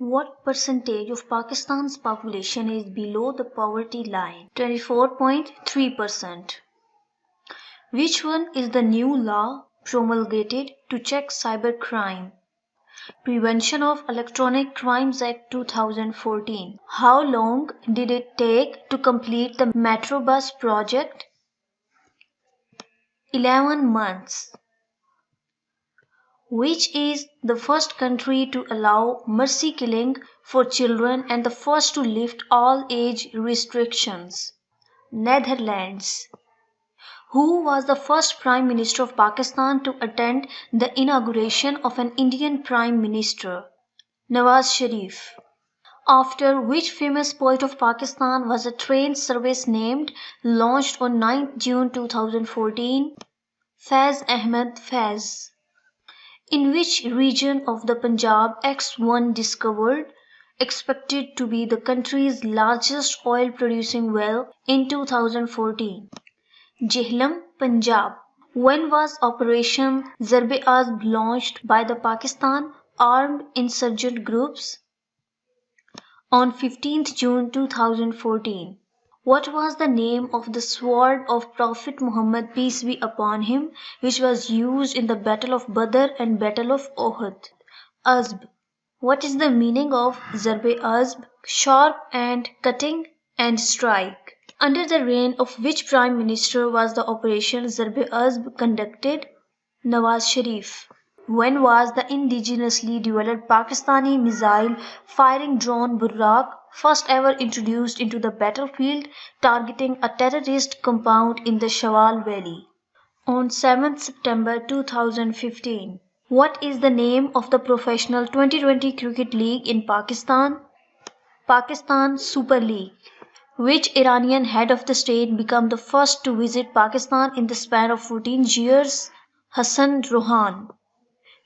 What percentage of Pakistan's population is below the poverty line? 24.3%. Which one is the new law promulgated to check cybercrime? Prevention of Electronic Crimes Act 2014. How long did it take to complete the Metro Bus project? 11 months. Which is the first country to allow mercy killing for children and the first to lift all age restrictions? Netherlands. Who was the first Prime Minister of Pakistan to attend the inauguration of an Indian Prime Minister? Nawaz Sharif. After which famous poet of Pakistan was a train service named, launched on 9th June 2014? Faiz Ahmed Faiz. In which region of the Punjab X1 discovered, expected to be the country's largest oil producing well in 2014? Jhelum, Punjab. When was Operation Zarb-e-Azb launched by the Pakistan Armed Insurgent Groups? On 15th June 2014. What was the name of the sword of Prophet Muhammad, peace be upon him, which was used in the Battle of Badr and Battle of Uhud? Azb. What is the meaning of Zarb-e-Azb? Sharp and cutting and strike. Under the reign of which Prime Minister was the Operation Zarb-e-Azb conducted? Nawaz Sharif. When was the indigenously developed Pakistani missile firing drone Buraq first ever introduced into the battlefield, targeting a terrorist compound in the Shawal Valley? On 7th September 2015. What is the name of the professional 2020 cricket league in Pakistan? Pakistan Super League. Which Iranian head of the state became the first to visit Pakistan in the span of 14 years? Hassan Rouhani.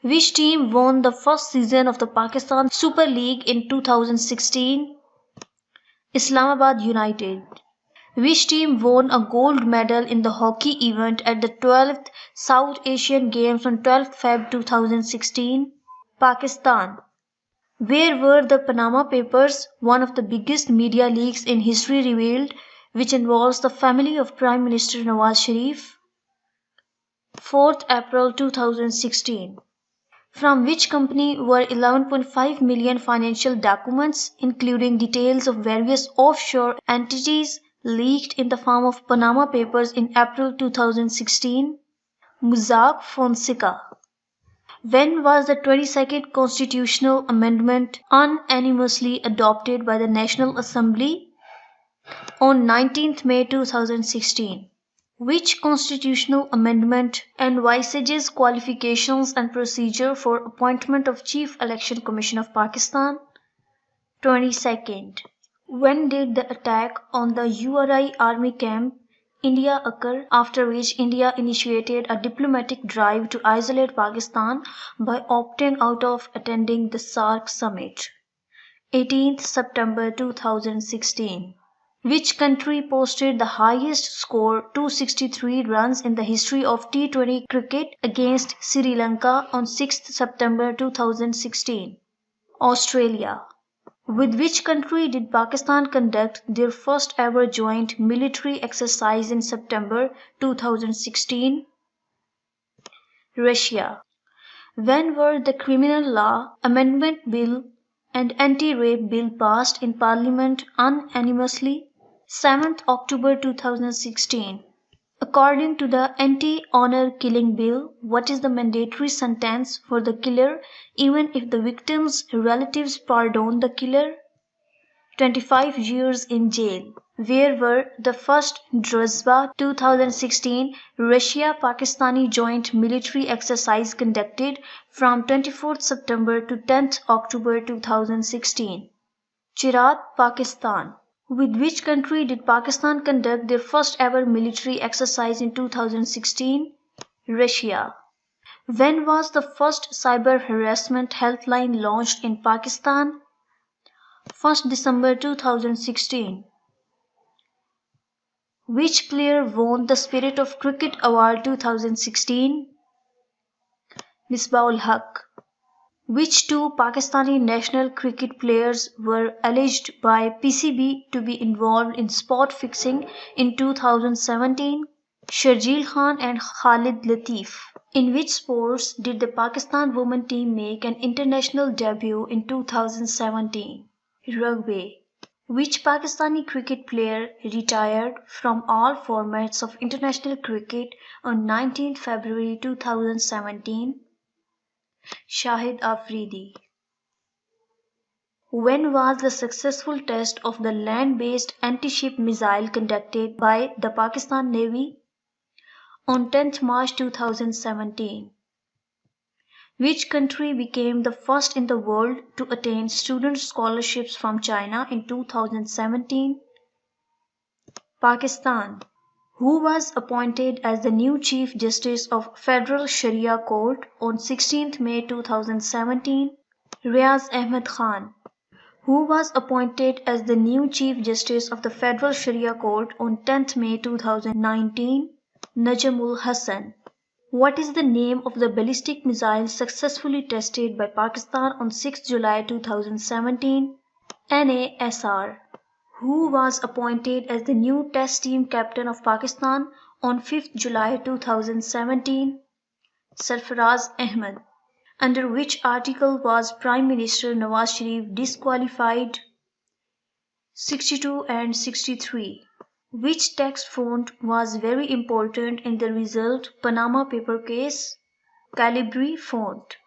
Which team won the first season of the Pakistan Super League in 2016? Islamabad United. Which team won a gold medal in the hockey event at the 12th South Asian Games on 12th Feb 2016? Pakistan. Where were the Panama Papers, one of the biggest media leaks in history, revealed, which involves the family of Prime Minister Nawaz Sharif? 4th April 2016. From which company were 11.5 million financial documents, including details of various offshore entities, leaked in the form of Panama Papers in April 2016? Mossack Fonseca. When was the 22nd constitutional amendment unanimously adopted by the National Assembly? On 19th May 2016. Which constitutional amendment envisages qualifications and procedure for appointment of Chief Election Commission of Pakistan? 22nd. When did the attack on the URI army camp India occur, after which India initiated a diplomatic drive to isolate Pakistan by opting out of attending the SAARC summit? 18th September 2016. Which country posted the highest score, 263 runs, in the history of T20 cricket against Sri Lanka on 6th September 2016? Australia. With which country did Pakistan conduct their first ever joint military exercise in September 2016? Russia. When were the Criminal Law Amendment Bill and Anti-Rape Bill passed in Parliament unanimously? 7th October 2016. According to the Anti-Honor Killing Bill, what is the mandatory sentence for the killer even if the victim's relatives pardon the killer? 25 years in jail. Where were the first Druzhba 2016 Russia-Pakistani joint military exercise conducted from 24th September to 10th October 2016? Cherat, Pakistan. With which country did Pakistan conduct their first ever military exercise in 2016? Russia. When was the first cyber harassment helpline launched in Pakistan? 1st December 2016. Which player won the Spirit of Cricket Award 2016? Misbah-ul Haq. Which two Pakistani national cricket players were alleged by PCB to be involved in spot fixing in 2017? Sharjeel Khan and Khalid Latif. In which sports did the Pakistan women team make an international debut in 2017? Rugby. Which Pakistani cricket player retired from all formats of international cricket on 19 February 2017? Shahid Afridi. When was the successful test of the land-based anti-ship missile conducted by the Pakistan Navy? On 10th March 2017. Which country became the first in the world to attain student scholarships from China in 2017? Pakistan. Who was appointed as the new Chief Justice of Federal Sharia Court on 16th May 2017? Riaz Ahmed Khan. Who was appointed as the new Chief Justice of the Federal Sharia Court on 10th May 2019? Najmul Hassan. What is the name of the ballistic missile successfully tested by Pakistan on 6 July 2017? NASR. Who was appointed as the new Test team captain of Pakistan on 5th July 2017? Sarfaraz Ahmed. Under which article was Prime Minister Nawaz Sharif disqualified? 62 and 63. Which text font was very important in the result Panama paper case? Calibri font.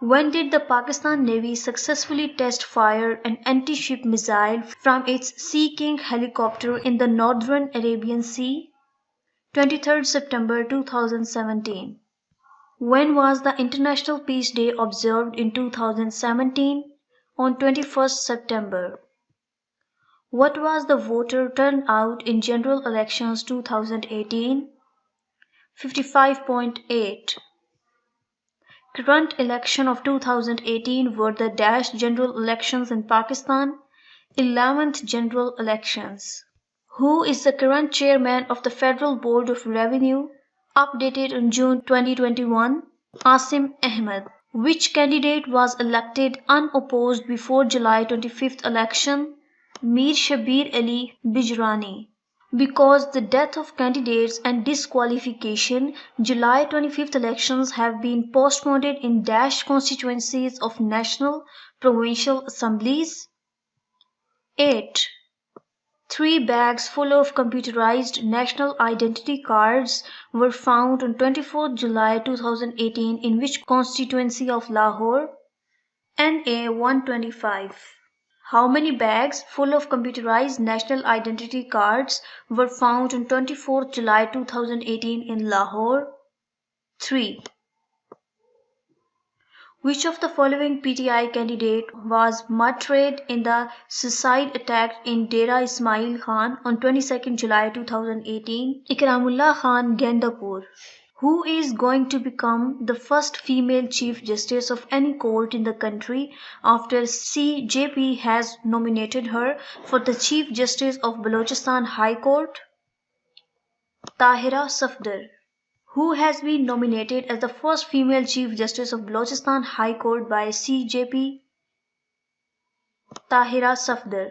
When did the Pakistan Navy successfully test fire an anti-ship missile from its Sea King helicopter in the northern Arabian Sea? 23rd September 2017. When was the International Peace Day observed in 2017? On 21st September. What was the voter turnout in general elections 2018? 55.8. Current election of 2018 were the dash general elections in Pakistan, 11th general elections. Who is the current chairman of the Federal Board of Revenue? Updated in June 2021. Asim Ahmed. Which candidate was elected unopposed before July 25th election? Mir Shabir Ali Bijrani. Because the death of candidates and disqualification, July 25th elections have been postponed in dash constituencies of national provincial assemblies. 8. 3 bags full of computerized national identity cards were found on 24th July 2018 in which constituency of Lahore? NA 125. How many bags full of computerized national identity cards were found on 24th July 2018 in Lahore? 3. Which of the following PTI candidate was martyred in the suicide attack in Dera Ismail Khan on 22nd July 2018? Ikramullah Khan Gendapur. Who is going to become the first female Chief Justice of any court in the country after CJP has nominated her for the Chief Justice of Balochistan High Court? Tahira Safdar. Who has been nominated as the first female Chief Justice of Balochistan High Court by CJP? Tahira Safdar.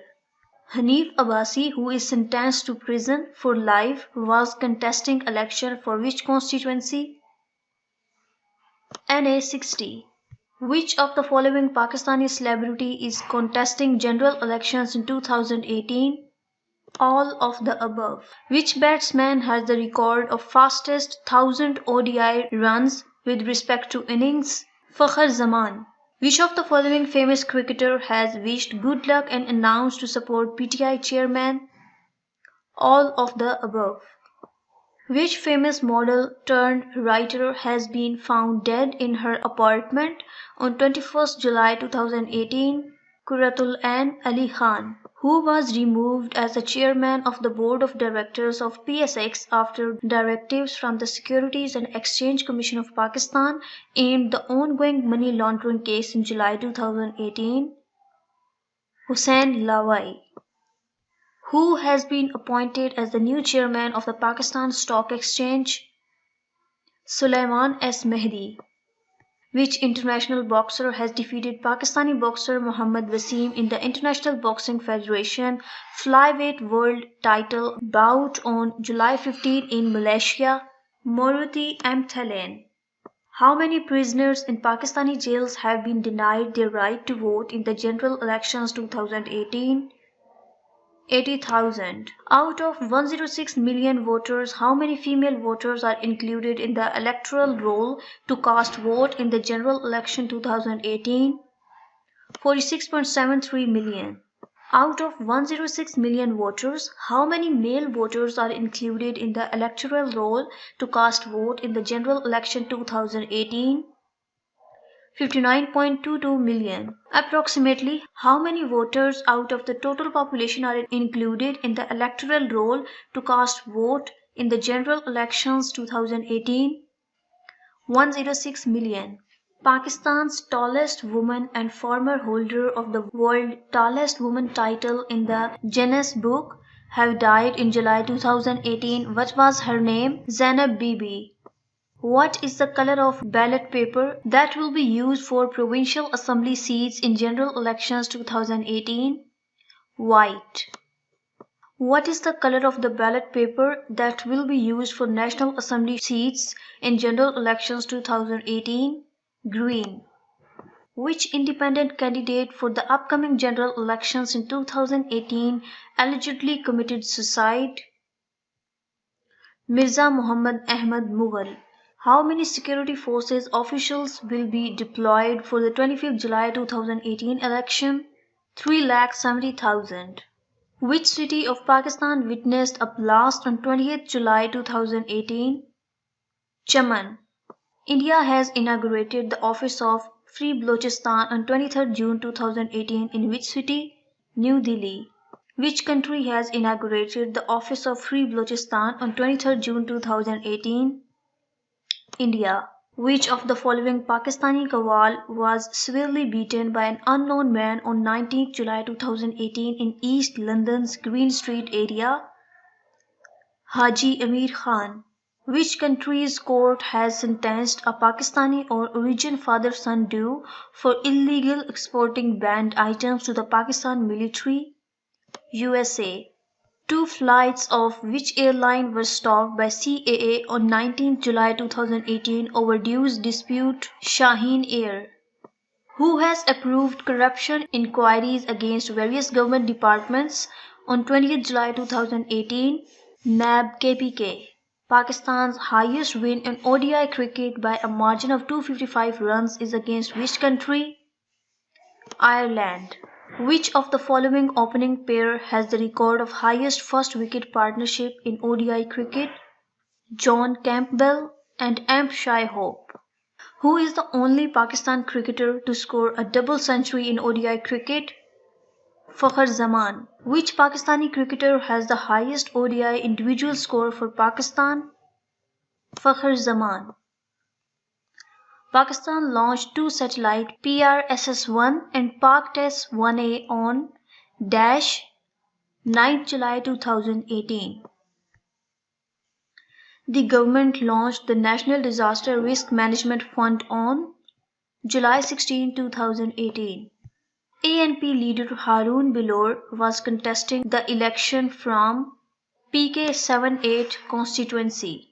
Hanif Abbasi, who is sentenced to prison for life, was contesting election for which constituency? NA 60. Which of the following Pakistani celebrity is contesting general elections in 2018? All of the above. Which batsman has the record of fastest 1000 ODI runs with respect to innings? Fakhr Zaman. Which of the following famous cricketer has wished good luck and announced to support PTI chairman? All of the above. Which famous model turned writer has been found dead in her apartment on 21st July 2018? Quratul Ain Ali Khan, who was removed as the chairman of the board of directors of PSX after directives from the Securities and Exchange Commission of Pakistan aimed the ongoing money laundering case in July 2018? Hussain Lawai, who has been appointed as the new chairman of the Pakistan Stock Exchange? Sulaiman S. Mehdi. Which international boxer has defeated Pakistani boxer Mohammad Wasim in the International Boxing Federation flyweight world title bout on July 15 in Malaysia? Moruti Amthalan. How many prisoners in Pakistani jails have been denied their right to vote in the general elections 2018? 80,000. Out of 106 million voters, how many female voters are included in the electoral roll to cast vote in the general election 2018? 46.73 million. Out of 106 million voters, how many male voters are included in the electoral roll to cast vote in the general election 2018? 59.22 million. Approximately how many voters out of the total population are included in the electoral roll to cast vote in the general elections 2018? 106 million. Pakistan's tallest woman and former holder of the world tallest woman title in the Guinness Book have died in July 2018. What was her name? Zainab Bibi. What is the color of ballot paper that will be used for provincial assembly seats in general elections 2018? White. What is the color of the ballot paper that will be used for national assembly seats in general elections 2018? Green. Which independent candidate for the upcoming general elections in 2018 allegedly committed suicide? Mirza Muhammad Ahmad Mughal. How many security forces officials will be deployed for the 25th July 2018 election? 3,70,000. Which city of Pakistan witnessed a blast on 20th July 2018? Chaman. India has inaugurated the office of Free Balochistan on 23rd June 2018 in which city? New Delhi. Which country has inaugurated the office of Free Balochistan on 23rd June 2018? India. Which of the following Pakistani Qawwal was severely beaten by an unknown man on 19th July 2018 in East London's Green Street area? Haji Amir Khan. Which country's court has sentenced a Pakistani or origin father-son duo for illegal exporting banned items to the Pakistan military? USA. Two flights of which airline were stopped by CAA on 19 July 2018 over dues dispute? Shaheen Air. Who has approved corruption inquiries against various government departments on 20 July 2018? NAB KPK. Pakistan's highest win in ODI cricket by a margin of 255 runs is against which country? Ireland. Which of the following opening pair has the record of highest first wicket partnership in ODI cricket? John Campbell and Shai Hope. Who is the only Pakistan cricketer to score a double century in ODI cricket? Fakhr Zaman. Which Pakistani cricketer has the highest ODI individual score for Pakistan? Fakhr Zaman. Pakistan launched two satellite PRSS-1 and Pak-TES-1A on 9 July 2018. The government launched the National Disaster Risk Management Fund on July 16, 2018. ANP leader Haroon Bilor was contesting the election from PK78 constituency.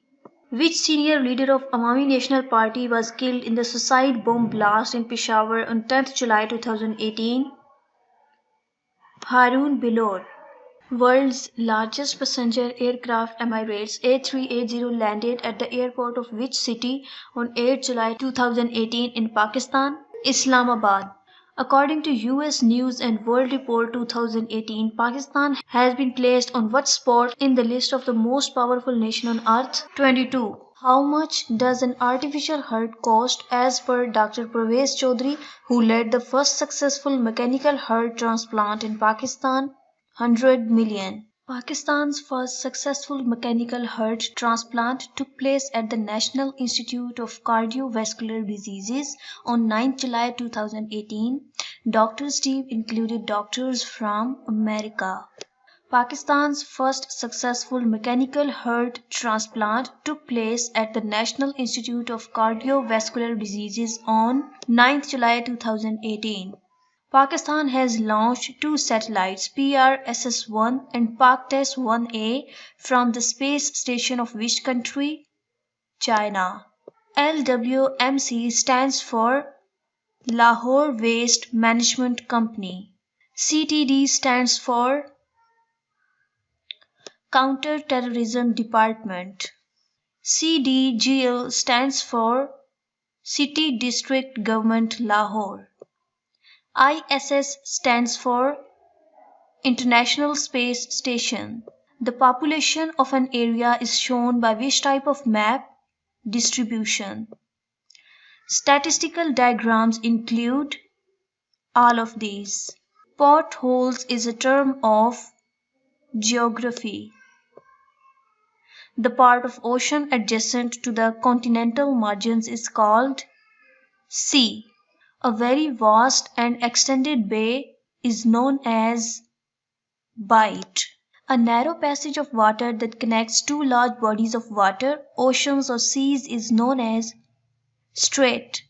Which senior leader of Awami National Party was killed in the suicide bomb blast in Peshawar on 10th July 2018? Haroon Bilor. World's largest passenger aircraft Emirates A380 landed at the airport of which city on 8 July 2018 in Pakistan? Islamabad. According to US News and World Report 2018, Pakistan has been placed on what spot in the list of the most powerful nation on earth? 22. How much does an artificial heart cost as per Dr. Parvez Chaudhary, who led the first successful mechanical heart transplant in Pakistan? 100 million. Pakistan's first successful mechanical heart transplant took place at the National Institute of Cardiovascular Diseases on 9 July 2018. Doctors' team included doctors from America. Pakistan's first successful mechanical heart transplant took place at the National Institute of Cardiovascular Diseases on 9th July 2018. Pakistan has launched two satellites PRSS-1 and PAKTES-1A from the space station of which country? China. LWMC stands for Lahore Waste Management Company. CTD stands for Counter-Terrorism Department. CDGL stands for City District Government Lahore. ISS stands for International Space Station. The population of an area is shown by which type of map? Distribution. Statistical diagrams include all of these. Potholes is a term of geography. The part of ocean adjacent to the continental margins is called sea. A very vast and extended bay is known as bight. A narrow passage of water that connects two large bodies of water, oceans or seas, is known as strait.